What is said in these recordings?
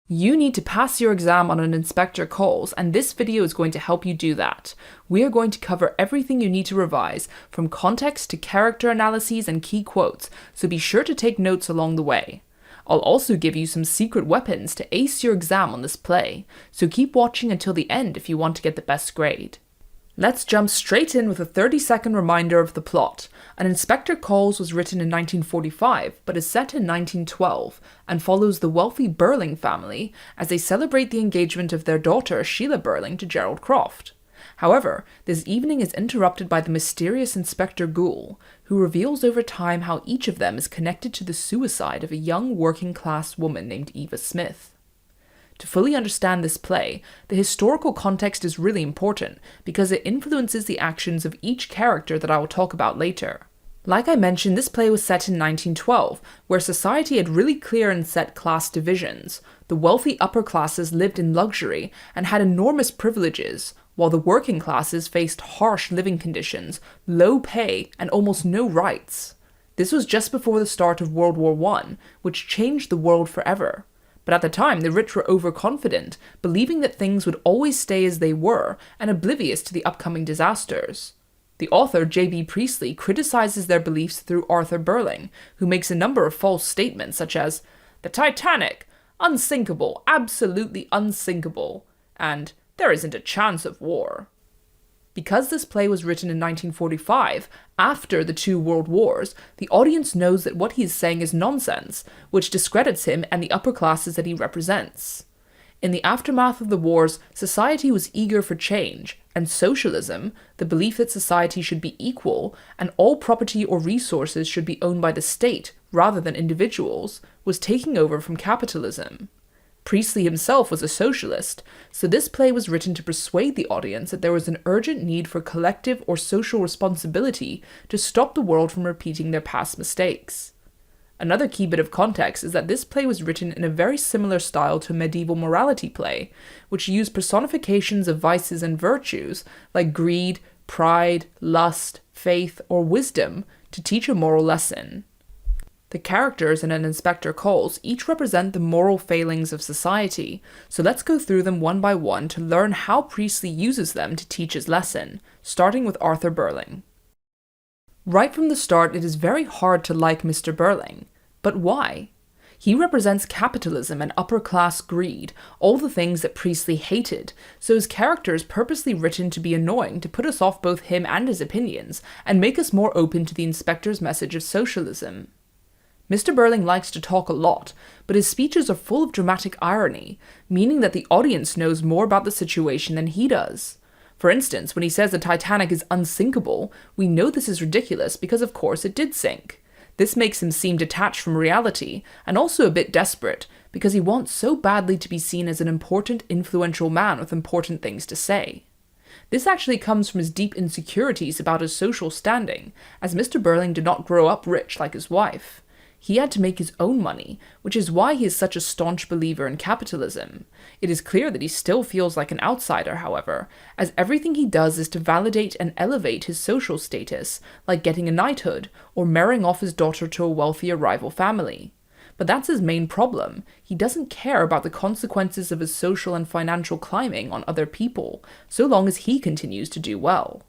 You need to pass your exam on an inspector calls, and this video is going to help you do that. We are going to cover everything you need to revise, from context to character analyses and key quotes, so be sure to take notes along the way. I'll also give you some secret weapons to ace your exam on this play, so keep watching until the end if you want to get the best grade. Let's jump straight in with a 30-second reminder of the plot. An Inspector Calls was written in 1945, but is set in 1912, and follows the wealthy Birling family as they celebrate the engagement of their daughter Sheila Birling to Gerald Croft. However, this evening is interrupted by the mysterious Inspector Goole, who reveals over time how each of them is connected to the suicide of a young working-class woman named Eva Smith. To fully understand this play, the historical context is really important because it influences the actions of each character that I will talk about later. Like I mentioned, this play was set in 1912, where society had really clear and set class divisions. The wealthy upper classes lived in luxury and had enormous privileges, while the working classes faced harsh living conditions, low pay, and almost no rights. This was just before the start of World War I, which changed the world forever. But at the time, the rich were overconfident, believing that things would always stay as they were, and oblivious to the upcoming disasters. The author, J.B. Priestley, criticizes their beliefs through Arthur Birling, who makes a number of false statements such as, "The Titanic! Unsinkable, absolutely unsinkable," and "There isn't a chance of war." Because this play was written in 1945, after the two world wars, the audience knows that what he is saying is nonsense, which discredits him and the upper classes that he represents. In the aftermath of the wars, society was eager for change, and socialism, the belief that society should be equal and all property or resources should be owned by the state rather than individuals, was taking over from capitalism. Priestley himself was a socialist, so this play was written to persuade the audience that there was an urgent need for collective or social responsibility to stop the world from repeating their past mistakes. Another key bit of context is that this play was written in a very similar style to a medieval morality play, which used personifications of vices and virtues like greed, pride, lust, faith, or wisdom to teach a moral lesson. The characters in An Inspector Calls each represent the moral failings of society, so let's go through them one by one to learn how Priestley uses them to teach his lesson, starting with Arthur Birling. Right from the start, it is very hard to like Mr. Birling. But why? He represents capitalism and upper-class greed, all the things that Priestley hated, so his character is purposely written to be annoying to put us off both him and his opinions, and make us more open to the inspector's message of socialism. Mr. Birling likes to talk a lot, but his speeches are full of dramatic irony, meaning that the audience knows more about the situation than he does. For instance, when he says the Titanic is unsinkable, we know this is ridiculous because of course it did sink. This makes him seem detached from reality, and also a bit desperate, because he wants so badly to be seen as an important, influential man with important things to say. This actually comes from his deep insecurities about his social standing, as Mr. Birling did not grow up rich like his wife. He had to make his own money, which is why he is such a staunch believer in capitalism. It is clear that he still feels like an outsider, however, as everything he does is to validate and elevate his social status, like getting a knighthood, or marrying off his daughter to a wealthier rival family. But that's his main problem. He doesn't care about the consequences of his social and financial climbing on other people, so long as he continues to do well.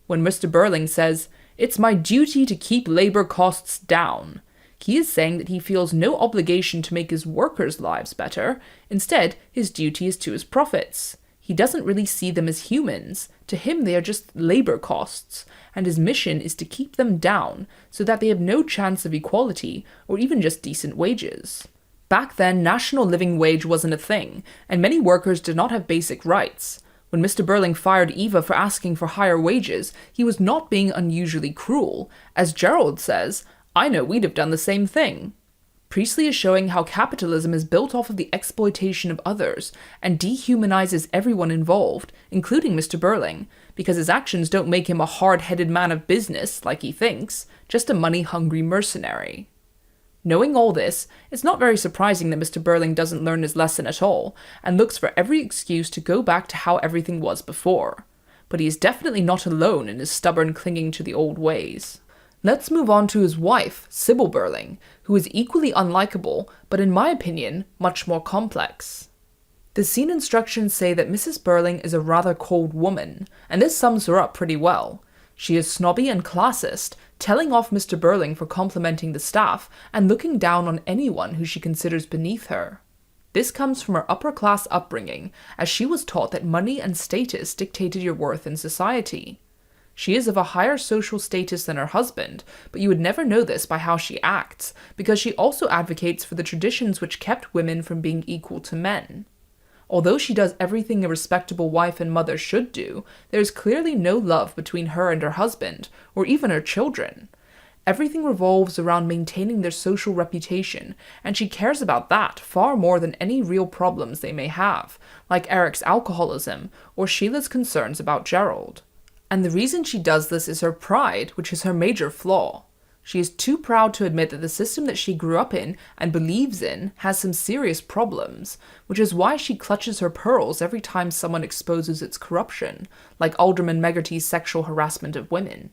When Mr. Birling says, "It's my duty to keep labor costs down," he is saying that he feels no obligation to make his workers' lives better. Instead, his duty is to his profits. He doesn't really see them as humans. To him, they are just labor costs, and his mission is to keep them down so that they have no chance of equality or even just decent wages. Back then, national living wage wasn't a thing, and many workers did not have basic rights. When Mr. Birling fired Eva for asking for higher wages, he was not being unusually cruel. As Gerald says, "I know we'd have done the same thing." Priestley is showing how capitalism is built off of the exploitation of others and dehumanizes everyone involved, including Mr. Birling, because his actions don't make him a hard-headed man of business, like he thinks, just a money-hungry mercenary. Knowing all this, it's not very surprising that Mr. Birling doesn't learn his lesson at all, and looks for every excuse to go back to how everything was before. But he is definitely not alone in his stubborn clinging to the old ways. Let's move on to his wife, Sybil Birling, who is equally unlikable, but in my opinion, much more complex. The scene instructions say that Mrs. Birling is a rather cold woman, and this sums her up pretty well. She is snobby and classist, telling off Mr. Birling for complimenting the staff and looking down on anyone who she considers beneath her. This comes from her upper-class upbringing, as she was taught that money and status dictated your worth in society. She is of a higher social status than her husband, but you would never know this by how she acts, because she also advocates for the traditions which kept women from being equal to men. Although she does everything a respectable wife and mother should do, there is clearly no love between her and her husband, or even her children. Everything revolves around maintaining their social reputation, and she cares about that far more than any real problems they may have, like Eric's alcoholism or Sheila's concerns about Gerald. And the reason she does this is her pride, which is her major flaw. She is too proud to admit that the system that she grew up in and believes in has some serious problems, which is why she clutches her pearls every time someone exposes its corruption, like Alderman Megarty's sexual harassment of women.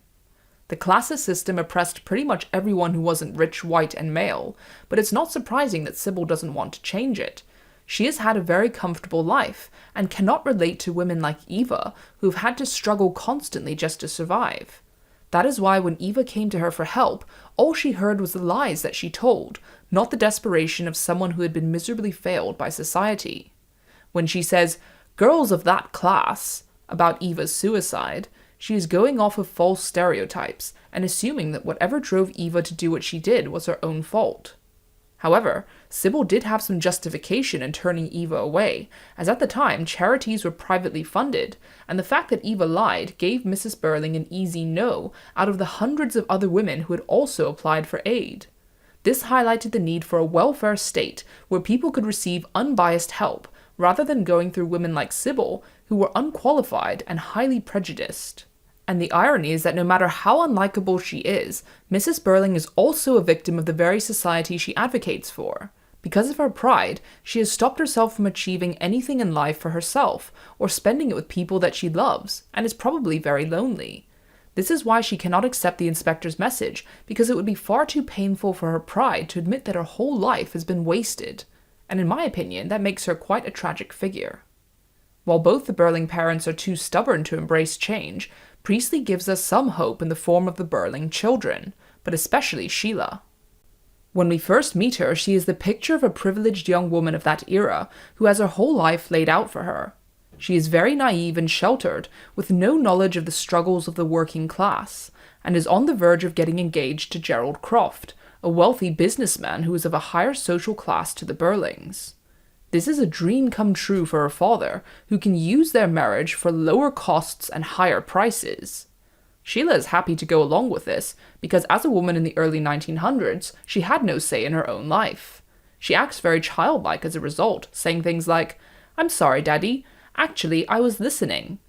The classist system oppressed pretty much everyone who wasn't rich, white, and male, but it's not surprising that Sybil doesn't want to change it. She has had a very comfortable life, and cannot relate to women like Eva, who've had to struggle constantly just to survive. That is why when Eva came to her for help, all she heard was the lies that she told, not the desperation of someone who had been miserably failed by society. When she says, "girls of that class," about Eva's suicide, she is going off of false stereotypes and assuming that whatever drove Eva to do what she did was her own fault. However, Sybil did have some justification in turning Eva away, as at the time charities were privately funded, and the fact that Eva lied gave Mrs. Birling an easy no out of the hundreds of other women who had also applied for aid. This highlighted the need for a welfare state where people could receive unbiased help, rather than going through women like Sybil, who were unqualified and highly prejudiced. And the irony is that no matter how unlikable she is, Mrs. Birling is also a victim of the very society she advocates for. Because of her pride, she has stopped herself from achieving anything in life for herself, or spending it with people that she loves, and is probably very lonely. This is why she cannot accept the inspector's message, because it would be far too painful for her pride to admit that her whole life has been wasted. And in my opinion, that makes her quite a tragic figure. While both the Birling parents are too stubborn to embrace change, Priestley gives us some hope in the form of the Birling children, but especially Sheila. When we first meet her, she is the picture of a privileged young woman of that era who has her whole life laid out for her. She is very naive and sheltered, with no knowledge of the struggles of the working class, and is on the verge of getting engaged to Gerald Croft, a wealthy businessman who is of a higher social class to the Birlings. This is a dream come true for her father, who can use their marriage for lower costs and higher prices. Sheila is happy to go along with this, because as a woman in the early 1900s, she had no say in her own life. She acts very childlike as a result, saying things like, "I'm sorry, Daddy, actually I was listening,"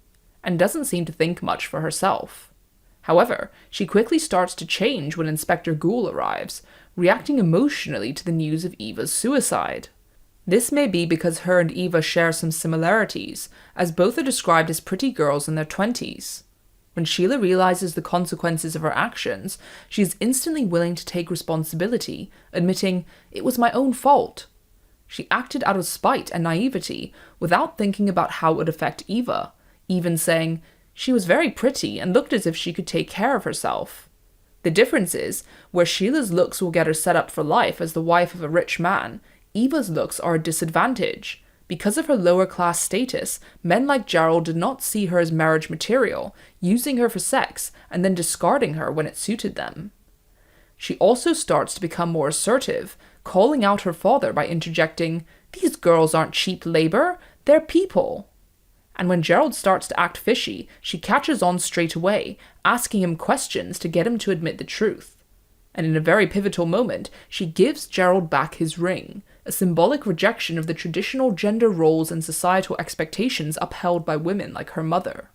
and doesn't seem to think much for herself. However, she quickly starts to change when Inspector Goole arrives, reacting emotionally to the news of Eva's suicide. This may be because her and Eva share some similarities, as both are described as pretty girls in their 20s. When Sheila realizes the consequences of her actions, she is instantly willing to take responsibility, admitting, "It was my own fault." She acted out of spite and naivety, without thinking about how it would affect Eva, even saying, "She was very pretty and looked as if she could take care of herself." The difference is, where Sheila's looks will get her set up for life as the wife of a rich man, Eva's looks are a disadvantage. Because of her lower class status, men like Gerald did not see her as marriage material, using her for sex and then discarding her when it suited them. She also starts to become more assertive, calling out her father by interjecting, "These girls aren't cheap labor, they're people." And when Gerald starts to act fishy, she catches on straight away, asking him questions to get him to admit the truth. And in a very pivotal moment, she gives Gerald back his ring, a symbolic rejection of the traditional gender roles and societal expectations upheld by women like her mother.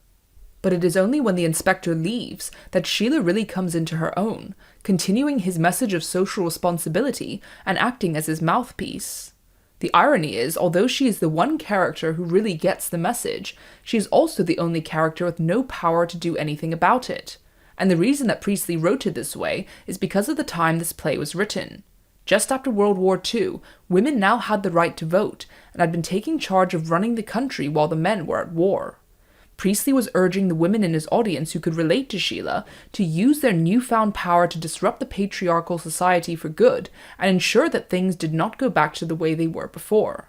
But it is only when the inspector leaves that Sheila really comes into her own, continuing his message of social responsibility and acting as his mouthpiece. The irony is, although she is the one character who really gets the message, she is also the only character with no power to do anything about it. and the reason that Priestley wrote it this way is because of the time this play was written. Just after World War II, women now had the right to vote and had been taking charge of running the country while the men were at war. Priestley was urging the women in his audience who could relate to Sheila to use their newfound power to disrupt the patriarchal society for good and ensure that things did not go back to the way they were before.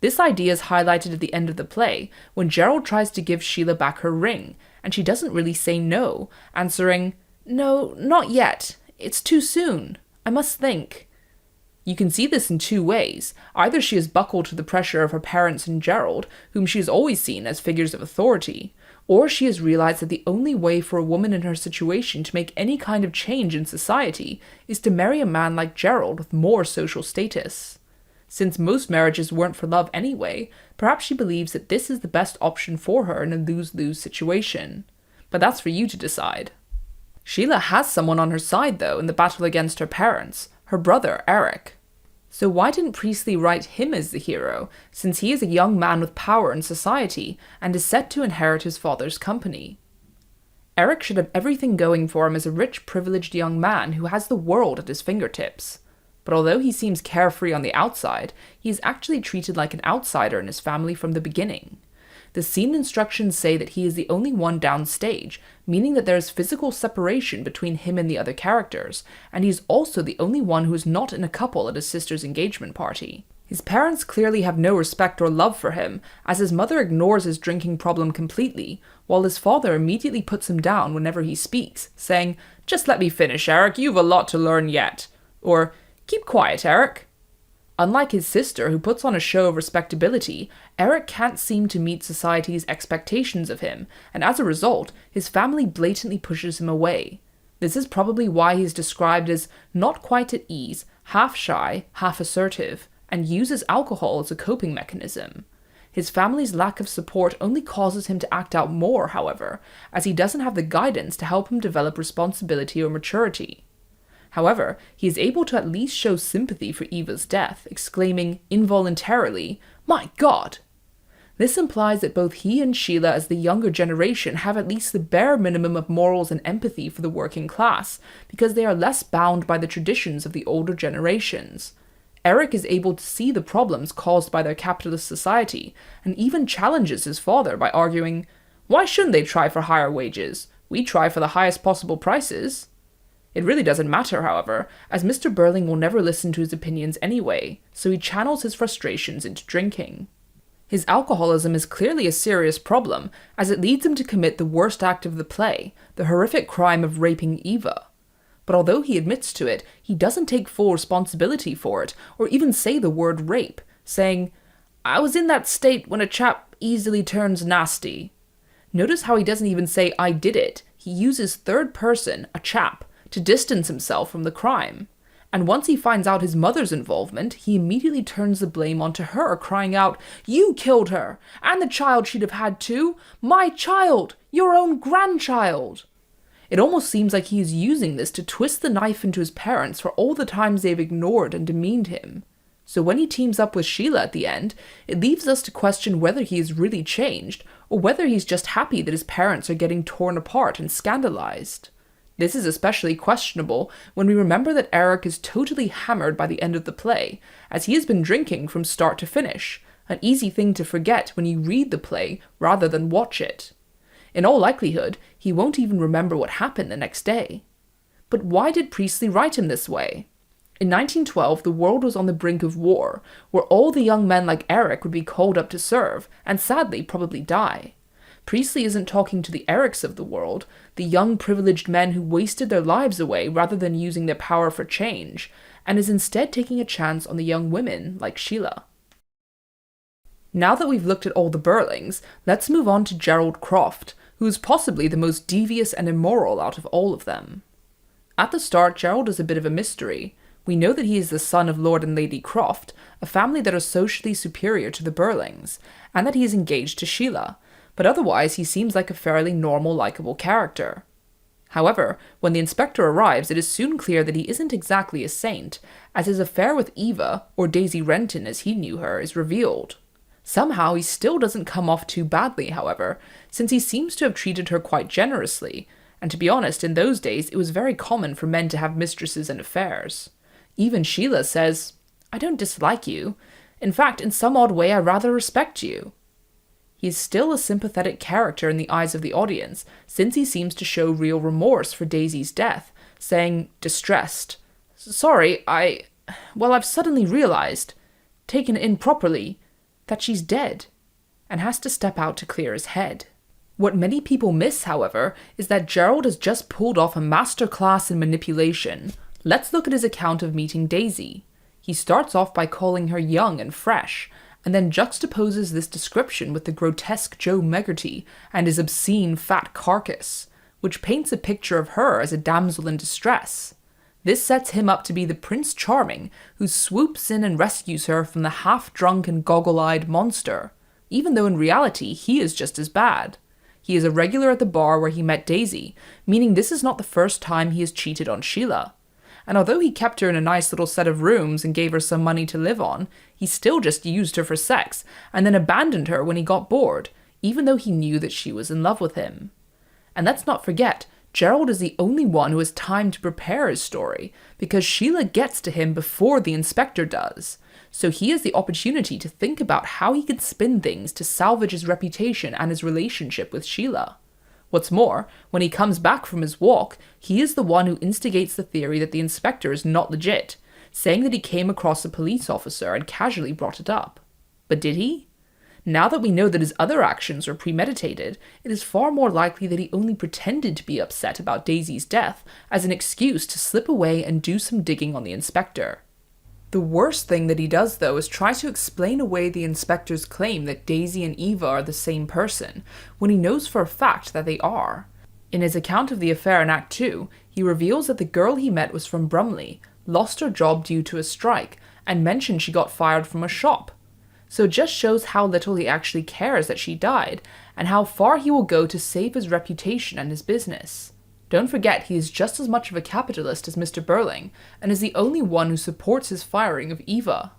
This idea is highlighted at the end of the play when Gerald tries to give Sheila back her ring, and she doesn't really say no, answering, "No, not yet. It's too soon. I must think." You can see this in two ways. Either she has buckled to the pressure of her parents and Gerald, whom she has always seen as figures of authority, or she has realized that the only way for a woman in her situation to make any kind of change in society is to marry a man like Gerald with more social status. Since most marriages weren't for love anyway, perhaps she believes that this is the best option for her in a lose-lose situation. But that's for you to decide. Sheila has someone on her side, though, in the battle against her parents, her brother, Eric. So why didn't Priestley write him as the hero, since he is a young man with power in society and is set to inherit his father's company? Eric should have everything going for him as a rich, privileged young man who has the world at his fingertips. But although he seems carefree on the outside, he is actually treated like an outsider in his family from the beginning. The scene instructions say that he is the only one downstage, meaning that there is physical separation between him and the other characters, and he is also the only one who is not in a couple at his sister's engagement party. His parents clearly have no respect or love for him, as his mother ignores his drinking problem completely, while his father immediately puts him down whenever he speaks, saying, "Just let me finish, Eric, you've a lot to learn yet," or "Keep quiet, Eric." Unlike his sister, who puts on a show of respectability, Eric can't seem to meet society's expectations of him, and as a result, his family blatantly pushes him away. This is probably why he is described as not quite at ease, half shy, half assertive, and uses alcohol as a coping mechanism. His family's lack of support only causes him to act out more, however, as he doesn't have the guidance to help him develop responsibility or maturity. However, he is able to at least show sympathy for Eva's death, exclaiming involuntarily, "My God!" This implies that both he and Sheila as the younger generation have at least the bare minimum of morals and empathy for the working class, because they are less bound by the traditions of the older generations. Eric is able to see the problems caused by their capitalist society, and even challenges his father by arguing, "Why shouldn't they try for higher wages? We try for the highest possible prices." It really doesn't matter, however, as Mr. Birling will never listen to his opinions anyway, so he channels his frustrations into drinking. His alcoholism is clearly a serious problem, as it leads him to commit the worst act of the play, the horrific crime of raping Eva. But although he admits to it, he doesn't take full responsibility for it, or even say the word rape, saying, "I was in that state when a chap easily turns nasty." Notice how he doesn't even say, "I did it." He uses third person, a chap, to distance himself from the crime. And once he finds out his mother's involvement, he immediately turns the blame onto her, crying out, "You killed her! And the child she'd have had too! My child! Your own grandchild!" It almost seems like he is using this to twist the knife into his parents for all the times they've ignored and demeaned him. So when he teams up with Sheila at the end, it leaves us to question whether he has really changed, or whether he's just happy that his parents are getting torn apart and scandalized. This is especially questionable when we remember that Eric is totally hammered by the end of the play, as he has been drinking from start to finish, an easy thing to forget when you read the play rather than watch it. In all likelihood, he won't even remember what happened the next day. But why did Priestley write him this way? In 1912, the world was on the brink of war, where all the young men like Eric would be called up to serve, and sadly probably die. Priestley isn't talking to the Erics of the world, the young privileged men who wasted their lives away rather than using their power for change, and is instead taking a chance on the young women like Sheila. Now that we've looked at all the Birlings, let's move on to Gerald Croft, who is possibly the most devious and immoral out of all of them. At the start, Gerald is a bit of a mystery. We know that he is the son of Lord and Lady Croft, a family that are socially superior to the Birlings, and that he is engaged to Sheila, but otherwise he seems like a fairly normal, likable character. However, when the inspector arrives, it is soon clear that he isn't exactly a saint, as his affair with Eva, or Daisy Renton as he knew her, is revealed. Somehow he still doesn't come off too badly, however, since he seems to have treated her quite generously, And to be honest, in those days, it was very common for men to have mistresses and affairs. Even Sheila says, "I don't dislike you. In fact, in some odd way, I rather respect you." He is still a sympathetic character in the eyes of the audience, since he seems to show real remorse for Daisy's death, saying, distressed, "Sorry, I've suddenly realized, taken in properly, that she's dead," and has to step out to clear his head. What many people miss, however, is that Gerald has just pulled off a masterclass in manipulation. Let's look at his account of meeting Daisy. He starts off by calling her young and fresh, and then juxtaposes this description with the grotesque Joe Meggerty and his obscene fat carcass, which paints a picture of her as a damsel in distress. This sets him up to be the Prince Charming who swoops in and rescues her from the half-drunk and goggle-eyed monster, even though in reality he is just as bad. He is a regular at the bar where he met Daisy, meaning this is not the first time he has cheated on Sheila. And although he kept her in a nice little set of rooms and gave her some money to live on, he still just used her for sex, and then abandoned her when he got bored, even though he knew that she was in love with him. And let's not forget, Gerald is the only one who has time to prepare his story, because Sheila gets to him before the inspector does. So he has the opportunity to think about how he can spin things to salvage his reputation and his relationship with Sheila. What's more, when he comes back from his walk, he is the one who instigates the theory that the inspector is not legit, saying that he came across a police officer and casually brought it up. But did he? Now that we know that his other actions were premeditated, it is far more likely that he only pretended to be upset about Daisy's death as an excuse to slip away and do some digging on the inspector. The worst thing that he does, though, is try to explain away the inspector's claim that Daisy and Eva are the same person, when he knows for a fact that they are. In his account of the affair in Act 2, he reveals that the girl he met was from Brumley, lost her job due to a strike, and mentioned she got fired from a shop. So it just shows how little he actually cares that she died, and how far he will go to save his reputation and his business. Don't forget, he is just as much of a capitalist as Mr. Birling, and is the only one who supports his firing of Eva.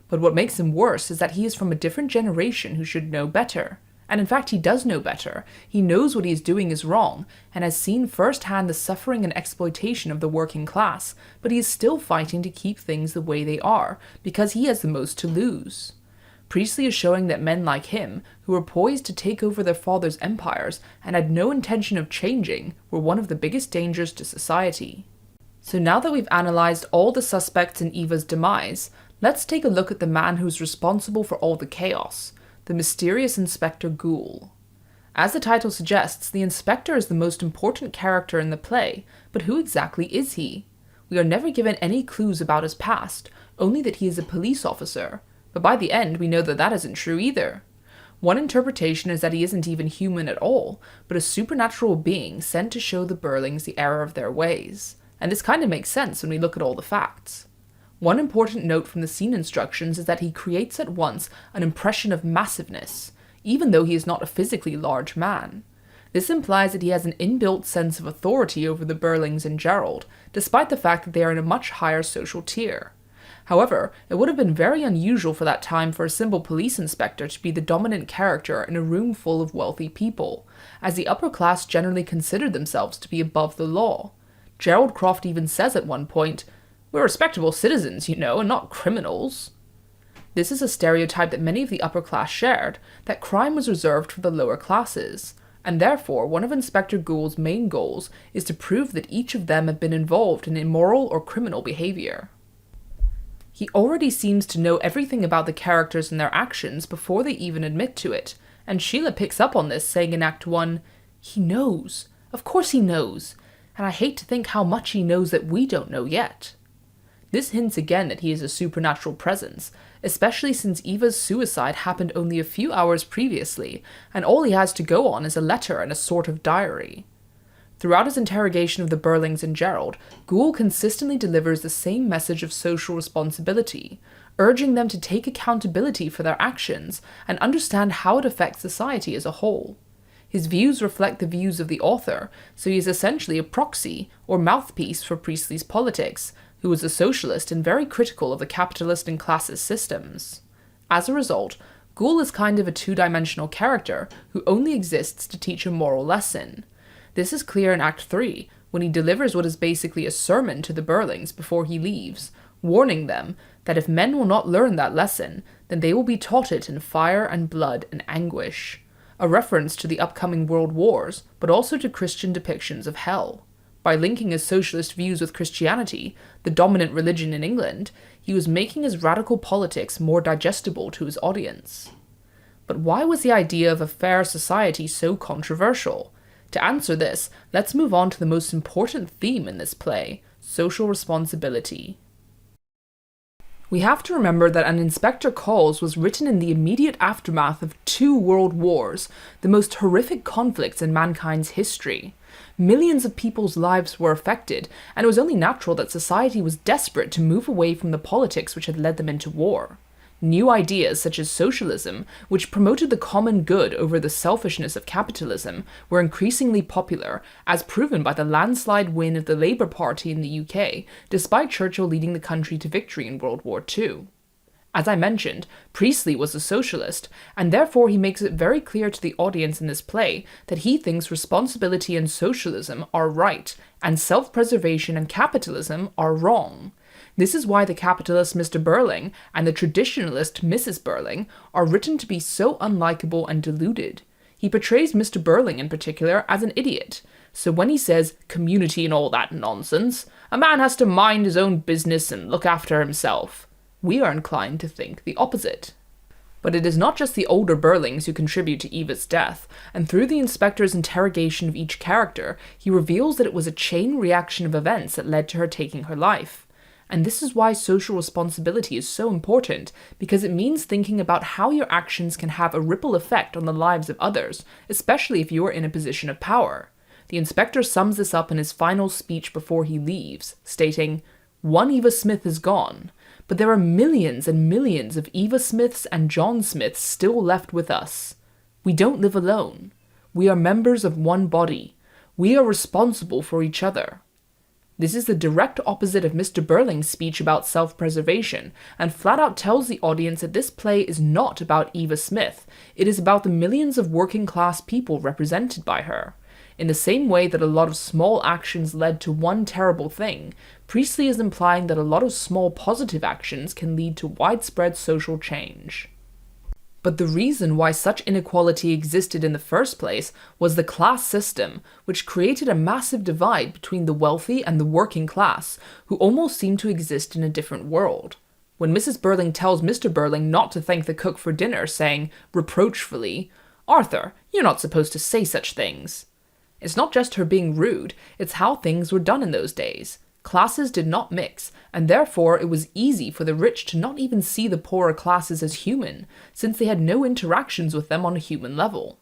But what makes him worse is that he is from a different generation who should know better. And in fact, he does know better. He knows what he is doing is wrong, and has seen firsthand the suffering and exploitation of the working class, but he is still fighting to keep things the way they are, because he has the most to lose. Priestley is showing that men like him, who were poised to take over their fathers' empires and had no intention of changing, were one of the biggest dangers to society. So now that we've analysed all the suspects in Eva's demise, let's take a look at the man who's responsible for all the chaos, the mysterious Inspector Goole. As the title suggests, the inspector is the most important character in the play, but who exactly is he? We are never given any clues about his past, only that he is a police officer. But by the end, we know that that isn't true either. One interpretation is that he isn't even human at all, but a supernatural being sent to show the Birlings the error of their ways. And this kind of makes sense when we look at all the facts. One important note from the scene instructions is that he creates at once an impression of massiveness, even though he is not a physically large man. This implies that he has an inbuilt sense of authority over the Birlings and Gerald, despite the fact that they are in a much higher social tier. However, it would have been very unusual for that time for a simple police inspector to be the dominant character in a room full of wealthy people, as the upper class generally considered themselves to be above the law. Gerald Croft even says at one point, "We're respectable citizens, you know, and not criminals." This is a stereotype that many of the upper class shared, that crime was reserved for the lower classes, and therefore one of Inspector Goole's main goals is to prove that each of them have been involved in immoral or criminal behavior. He already seems to know everything about the characters and their actions before they even admit to it, and Sheila picks up on this, saying in Act 1, "He knows. Of course he knows. And I hate to think how much he knows that we don't know yet." This hints again that he is a supernatural presence, especially since Eva's suicide happened only a few hours previously, and all he has to go on is a letter and a sort of diary. Throughout his interrogation of the Birlings and Gerald, Goole consistently delivers the same message of social responsibility, urging them to take accountability for their actions and understand how it affects society as a whole. His views reflect the views of the author, so he is essentially a proxy or mouthpiece for Priestley's politics, who was a socialist and very critical of the capitalist and classist systems. As a result, Goole is kind of a two-dimensional character who only exists to teach a moral lesson. This is clear in Act 3, when he delivers what is basically a sermon to the Birlings before he leaves, warning them that if men will not learn that lesson, then they will be taught it in fire and blood and anguish. A reference to the upcoming world wars, but also to Christian depictions of hell. By linking his socialist views with Christianity, the dominant religion in England, he was making his radical politics more digestible to his audience. But why was the idea of a fair society so controversial? To answer this, let's move on to the most important theme in this play, social responsibility. We have to remember that An Inspector Calls was written in the immediate aftermath of 2 world wars, the most horrific conflicts in mankind's history. Millions of people's lives were affected, and it was only natural that society was desperate to move away from the politics which had led them into war. New ideas such as socialism, which promoted the common good over the selfishness of capitalism, were increasingly popular, as proven by the landslide win of the Labour Party in the UK, despite Churchill leading the country to victory in World War II. As I mentioned, Priestley was a socialist, and therefore he makes it very clear to the audience in this play that he thinks responsibility and socialism are right, and self-preservation and capitalism are wrong. This is why the capitalist Mr. Birling and the traditionalist Mrs. Birling are written to be so unlikable and deluded. He portrays Mr. Birling in particular as an idiot. So when he says community and all that nonsense, a man has to mind his own business and look after himself. We are inclined to think the opposite. But it is not just the older Birlings who contribute to Eva's death, and through the inspector's interrogation of each character, he reveals that it was a chain reaction of events that led to her taking her life. And this is why social responsibility is so important, because it means thinking about how your actions can have a ripple effect on the lives of others, especially if you are in a position of power. The inspector sums this up in his final speech before he leaves, stating, "One Eva Smith is gone, but there are millions and millions of Eva Smiths and John Smiths still left with us. We don't live alone. We are members of one body. We are responsible for each other." This is the direct opposite of Mr. Birling's speech about self-preservation, and flat out tells the audience that this play is not about Eva Smith, it is about the millions of working-class people represented by her. In the same way that a lot of small actions led to one terrible thing, Priestley is implying that a lot of small positive actions can lead to widespread social change. But the reason why such inequality existed in the first place was the class system, which created a massive divide between the wealthy and the working class, who almost seemed to exist in a different world. When Mrs. Birling tells Mr. Birling not to thank the cook for dinner, saying, reproachfully, "Arthur, you're not supposed to say such things." It's not just her being rude, it's how things were done in those days. Classes did not mix, and therefore it was easy for the rich to not even see the poorer classes as human, since they had no interactions with them on a human level.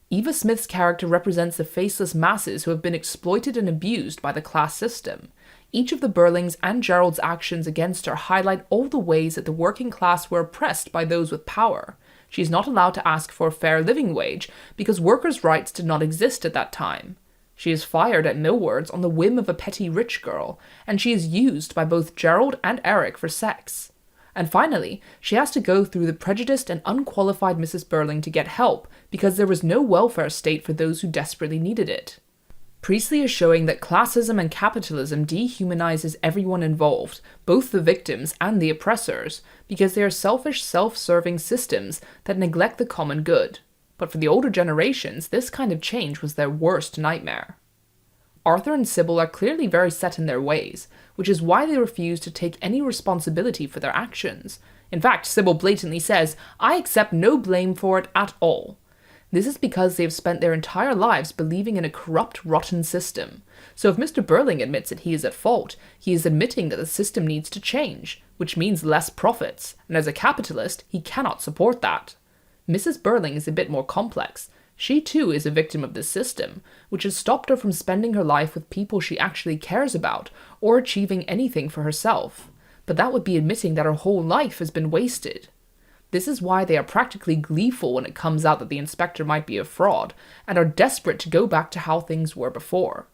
Eva Smith's character represents the faceless masses who have been exploited and abused by the class system. Each of the Birlings and Gerald's actions against her highlight all the ways that the working class were oppressed by those with power. She is not allowed to ask for a fair living wage because workers' rights did not exist at that time. She is fired at Millwards on the whim of a petty rich girl, and she is used by both Gerald and Eric for sex. And finally, she has to go through the prejudiced and unqualified Mrs. Birling to get help because there was no welfare state for those who desperately needed it. Priestley is showing that classism and capitalism dehumanizes everyone involved, both the victims and the oppressors, because they are selfish, self-serving systems that neglect the common good. But for the older generations, this kind of change was their worst nightmare. Arthur and Sybil are clearly very set in their ways, which is why they refuse to take any responsibility for their actions. In fact, Sybil blatantly says, "I accept no blame for it at all." This is because they have spent their entire lives believing in a corrupt, rotten system. So if Mr. Birling admits that he is at fault, he is admitting that the system needs to change, which means less profits, and as a capitalist, he cannot support that. Mrs. Birling is a bit more complex. She too is a victim of this system, which has stopped her from spending her life with people she actually cares about, or achieving anything for herself. But that would be admitting that her whole life has been wasted. This is why they are practically gleeful when it comes out that the inspector might be a fraud, and are desperate to go back to how things were before.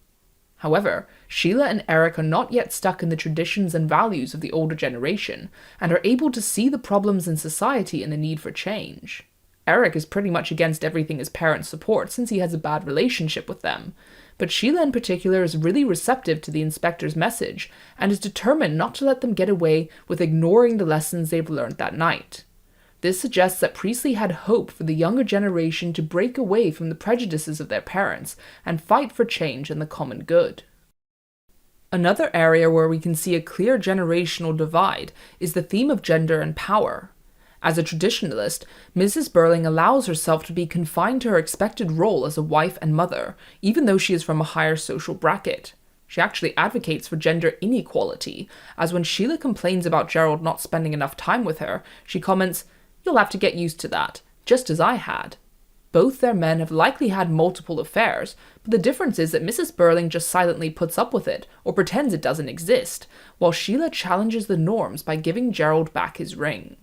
However, Sheila and Eric are not yet stuck in the traditions and values of the older generation, and are able to see the problems in society and the need for change. Eric is pretty much against everything his parents support since he has a bad relationship with them. But Sheila in particular is really receptive to the inspector's message and is determined not to let them get away with ignoring the lessons they've learned that night. This suggests that Priestley had hope for the younger generation to break away from the prejudices of their parents and fight for change and the common good. Another area where we can see a clear generational divide is the theme of gender and power. As a traditionalist, Mrs. Birling allows herself to be confined to her expected role as a wife and mother, even though she is from a higher social bracket. She actually advocates for gender inequality, as when Sheila complains about Gerald not spending enough time with her, she comments, "You'll have to get used to that, just as I had." Both their men have likely had multiple affairs, but the difference is that Mrs. Birling just silently puts up with it, or pretends it doesn't exist, while Sheila challenges the norms by giving Gerald back his ring.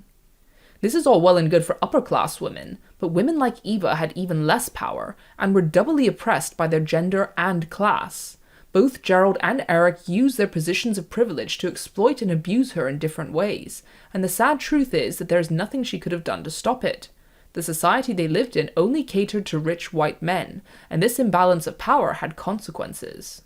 This is all well and good for upper-class women, but women like Eva had even less power, and were doubly oppressed by their gender and class. Both Gerald and Eric use their positions of privilege to exploit and abuse her in different ways, and the sad truth is that there is nothing she could have done to stop it. The society they lived in only catered to rich white men, and this imbalance of power had consequences.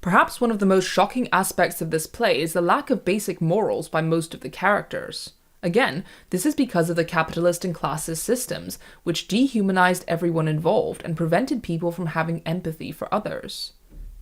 Perhaps one of the most shocking aspects of this play is the lack of basic morals by most of the characters. Again, this is because of the capitalist and classist systems, which dehumanized everyone involved and prevented people from having empathy for others.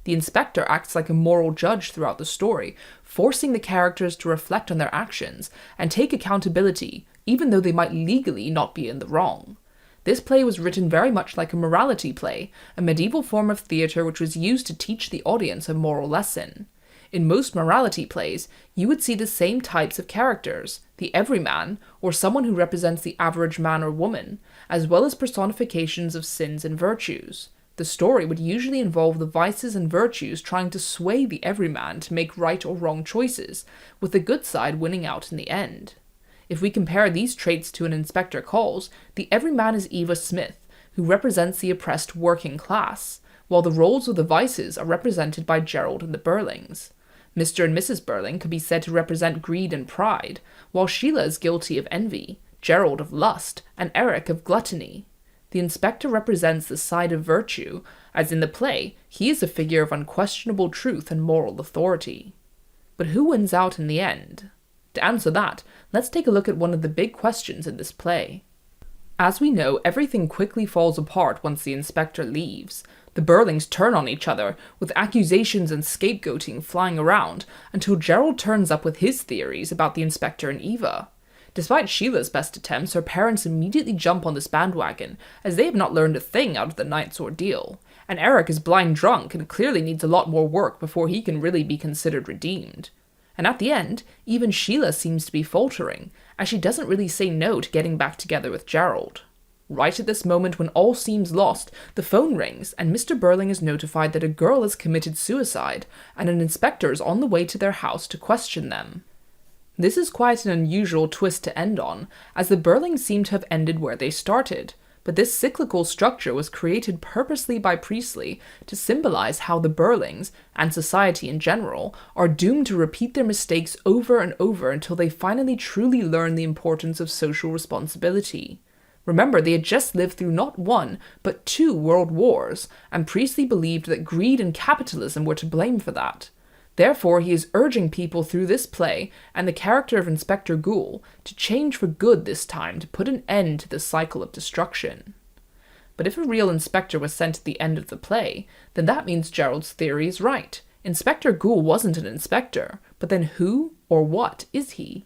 The inspector acts like a moral judge throughout the story, forcing the characters to reflect on their actions and take accountability, even though they might legally not be in the wrong. This play was written very much like a morality play, a medieval form of theatre which was used to teach the audience a moral lesson. In most morality plays, you would see the same types of characters, the everyman, or someone who represents the average man or woman, as well as personifications of sins and virtues. The story would usually involve the vices and virtues trying to sway the everyman to make right or wrong choices, with the good side winning out in the end. If we compare these traits to an Inspector Calls, the everyman is Eva Smith, who represents the oppressed working class, while the roles of the vices are represented by Gerald and the Birlings. Mr. and Mrs. Birling could be said to represent greed and pride, while Sheila is guilty of envy, Gerald of lust, and Eric of gluttony. The inspector represents the side of virtue, as in the play, he is a figure of unquestionable truth and moral authority. But who wins out in the end? To answer that, let's take a look at one of the big questions in this play. As we know, everything quickly falls apart once the inspector leaves. The Birlings turn on each other, with accusations and scapegoating flying around, until Gerald turns up with his theories about the inspector and Eva. Despite Sheila's best attempts, her parents immediately jump on this bandwagon, as they have not learned a thing out of the night's ordeal, and Eric is blind drunk and clearly needs a lot more work before he can really be considered redeemed. And at the end, even Sheila seems to be faltering, as she doesn't really say no to getting back together with Gerald. Right at this moment when all seems lost, the phone rings and Mr. Birling is notified that a girl has committed suicide and an inspector is on the way to their house to question them. This is quite an unusual twist to end on, as the Birlings seem to have ended where they started, but this cyclical structure was created purposely by Priestley to symbolize how the Birlings, and society in general, are doomed to repeat their mistakes over and over until they finally truly learn the importance of social responsibility. Remember, they had just lived through not one, but 2 world wars, and Priestley believed that greed and capitalism were to blame for that. Therefore, he is urging people through this play, and the character of Inspector Goole, to change for good this time to put an end to this cycle of destruction. But if a real inspector was sent at the end of the play, then that means Gerald's theory is right. Inspector Goole wasn't an inspector, but then who or what is he?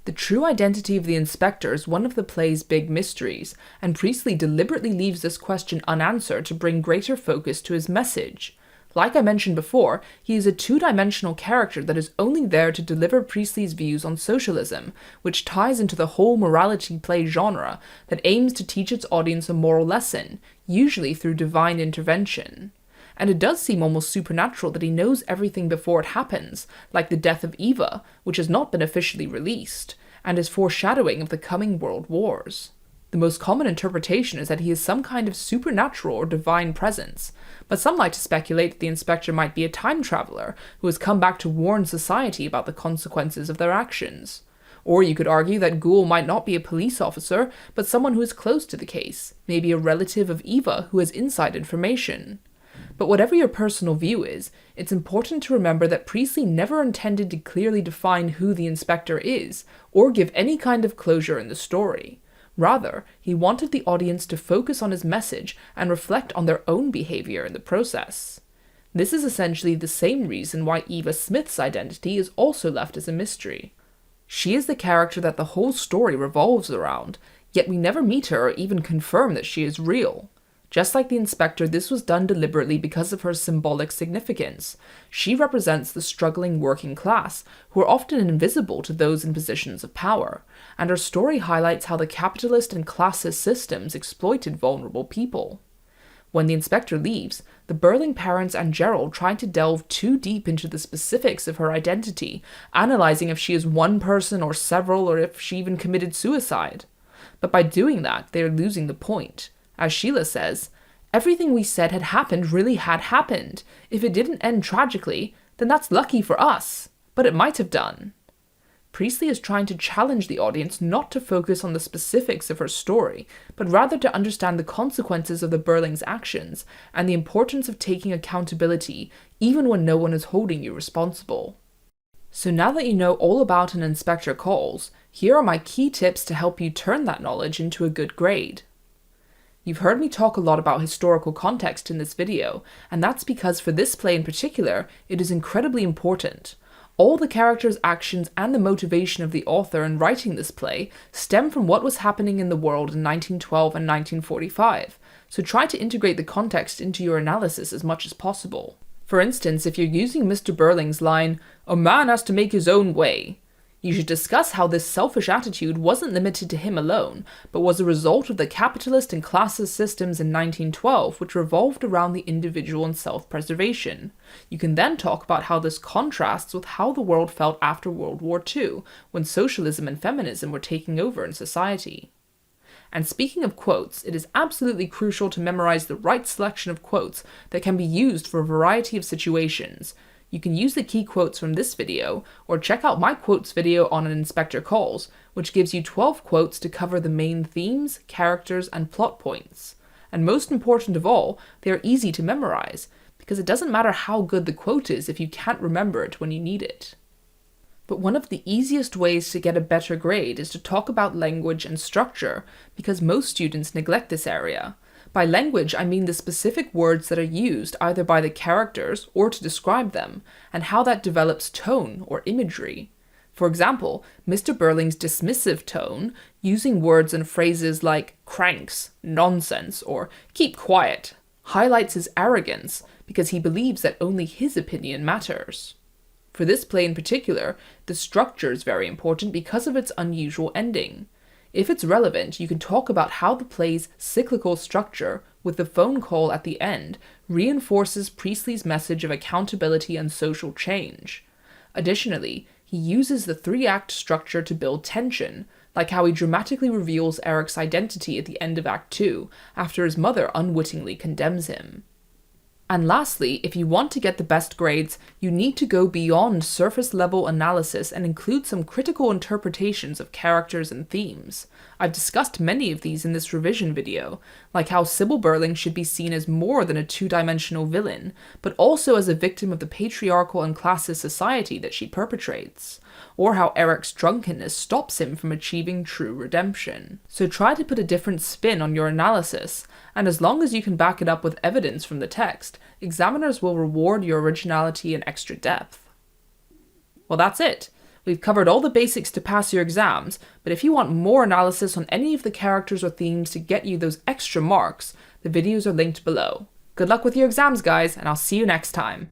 The true identity of the inspector is one of the play's big mysteries, and Priestley deliberately leaves this question unanswered to bring greater focus to his message. Like I mentioned before, he is a 2-dimensional character that is only there to deliver Priestley's views on socialism, which ties into the whole morality play genre that aims to teach its audience a moral lesson, usually through divine intervention. And it does seem almost supernatural that he knows everything before it happens, like the death of Eva, which has not been officially released, and is foreshadowing of the coming world wars. The most common interpretation is that he is some kind of supernatural or divine presence, but some like to speculate that the inspector might be a time traveler who has come back to warn society about the consequences of their actions. Or you could argue that Goole might not be a police officer, but someone who is close to the case, maybe a relative of Eva who has inside information. But whatever your personal view is, it's important to remember that Priestley never intended to clearly define who the inspector is, or give any kind of closure in the story. Rather, he wanted the audience to focus on his message and reflect on their own behavior in the process. This is essentially the same reason why Eva Smith's identity is also left as a mystery. She is the character that the whole story revolves around, yet we never meet her or even confirm that she is real. Just like the inspector, this was done deliberately because of her symbolic significance. She represents the struggling working class, who are often invisible to those in positions of power, and her story highlights how the capitalist and classist systems exploited vulnerable people. When the inspector leaves, the Birling parents and Gerald try to delve too deep into the specifics of her identity, analyzing if she is one person or several, or if she even committed suicide. But by doing that, they are losing the point. As Sheila says, everything we said had happened really had happened. If it didn't end tragically, then that's lucky for us. But it might have done. Priestley is trying to challenge the audience not to focus on the specifics of her story, but rather to understand the consequences of the Birlings' actions and the importance of taking accountability even when no one is holding you responsible. So now that you know all about an inspector calls, here are my key tips to help you turn that knowledge into a good grade. You've heard me talk a lot about historical context in this video, and that's because for this play in particular, it is incredibly important. All the characters' actions and the motivation of the author in writing this play stem from what was happening in the world in 1912 and 1945, so try to integrate the context into your analysis as much as possible. For instance, if you're using Mr. Birling's line, "A man has to make his own way," you should discuss how this selfish attitude wasn't limited to him alone, but was a result of the capitalist and classist systems in 1912 which revolved around the individual and self-preservation. You can then talk about how this contrasts with how the world felt after World War II, when socialism and feminism were taking over in society. And speaking of quotes, it is absolutely crucial to memorize the right selection of quotes that can be used for a variety of situations. You can use the key quotes from this video, or check out my quotes video on an inspector calls, which gives you 12 quotes to cover the main themes, characters, and plot points. And most important of all, they are easy to memorize, because it doesn't matter how good the quote is if you can't remember it when you need it. But one of the easiest ways to get a better grade is to talk about language and structure, because most students neglect this area. By language, I mean the specific words that are used either by the characters or to describe them, and how that develops tone or imagery. For example, Mr. Birling's dismissive tone, using words and phrases like cranks, nonsense, or keep quiet, highlights his arrogance because he believes that only his opinion matters. For this play in particular, the structure is very important because of its unusual ending. If it's relevant, you can talk about how the play's cyclical structure, with the phone call at the end, reinforces Priestley's message of accountability and social change. Additionally, he uses the three-act structure to build tension, like how he dramatically reveals Eric's identity at the end of Act 2, after his mother unwittingly condemns him. And lastly, if you want to get the best grades, you need to go beyond surface-level analysis and include some critical interpretations of characters and themes. I've discussed many of these in this revision video, like how Sybil Birling should be seen as more than a two-dimensional villain, but also as a victim of the patriarchal and classist society that she perpetrates, or how Eric's drunkenness stops him from achieving true redemption. So try to put a different spin on your analysis, and as long as you can back it up with evidence from the text, examiners will reward your originality and extra depth. Well, that's it. We've covered all the basics to pass your exams, but if you want more analysis on any of the characters or themes to get you those extra marks, the videos are linked below. Good luck with your exams, guys, and I'll see you next time.